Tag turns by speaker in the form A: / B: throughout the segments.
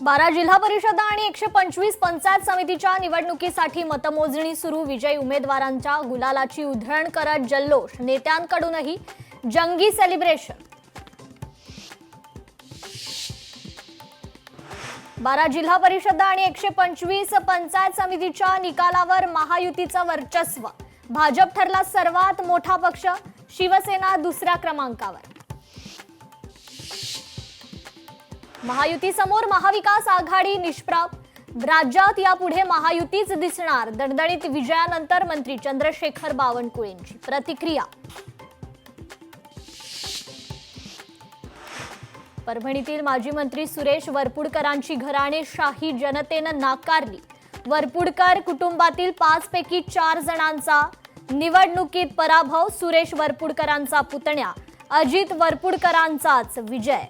A: 12 जिल्हा परिषद आणि 125 पंचायत समितीच्या निवडणुकीसाठी मतमोजणी सुरू। विजयी उमेदवारांच्या गुलालाची उधळण करत जल्लोष, नेत्यांकडूनही जंगी सेलिब्रेशन। 12 जिल्हा परिषद आणि 125 पंचायत समितीच्या निकालावर महायुतीचं वर्चस्व। भाजप ठरला सर्वात मोठा पक्ष, शिवसेना दुसऱ्या क्रमांकावर। महायुती समोर महाविकास आघाडी निष्प्रभ, राज्यात यापुढे महायुतीच दिसणार। दणदणीत विजयानंतर मंत्री चंद्रशेखर बावनकुळेंची प्रतिक्रिया। परभणीतील माजी मंत्री सुरेश वरपुडकरांची घराणेशाही जनतेनं नाकारली। वरपुडकर कुटुंबातील 5 पैकी 4 जणांचा निवडणुकीत पराभव। सुरेश वरपुडकरांचा पुतण्या अजित वरपुडकरांचाच विजय।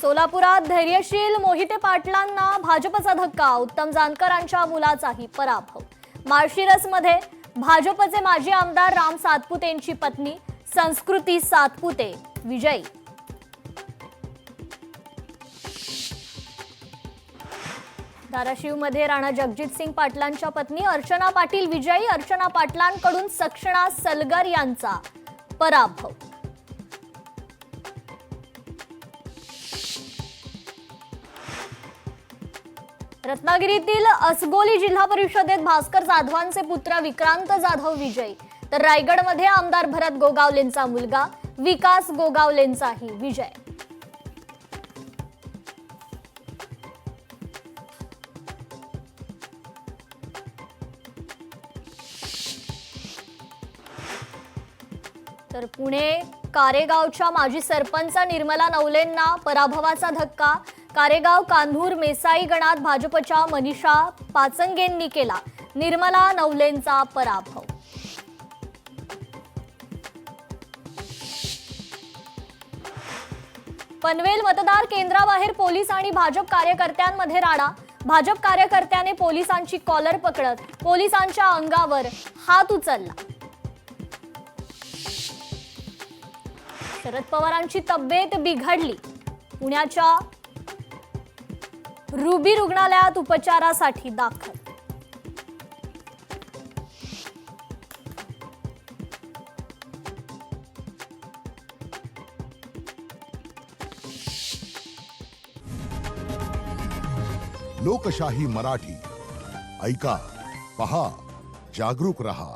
A: सोलापुरात धैर्यशील मोहिते पाटलांना भाजपचा धक्का, उत्तम जानकरांच्या मुलाचाही पराभव। माळशिरसमध्ये भाजपचे माजी आमदार राम सातपुतेंची पत्नी संस्कृती सातपुते विजयी। धाराशिवमध्ये राणा जगजितसिंग पाटलांच्या पत्नी अर्चना पाटील विजयी। अर्चना पाटलांकडून सक्षणा सलगर यांचा पराभव। रत्नागिरीतील असगोली जिल्हा परिषदेत भास्कर जाधवांचे पुत्र विक्रांत जाधव विजयी, तर रायगडमध्ये आमदार भरत गोगावलेंचा मुलगा विकास गोगावलेंचाही विजय। तर पुणे कारेगावच्या माजी सरपंच निर्मला नवलेंना पराभवाचा धक्का। कारेगाव कान्हूर मेसाई गणात भाजपच्या मनीषा पाचंगेंनी केला निर्मला नवलेंचा पराभव। पनवेल मतदार केंद्राबाहेर पोलीस आणि भाजप कार्यकर्त्यांमध्ये राडा। भाजप कार्यकर्त्याने पोलिसांची कॉलर पकडत पोलिसांच्या अंगावर हात उचलला। शरद पवारांची तब्येत बिघडली, पुण्याच्या रुबी रुग्णालयात उपचारासाठी दाखल।
B: लोकशाही मराठी ऐका, पहा, जागरूक रहा।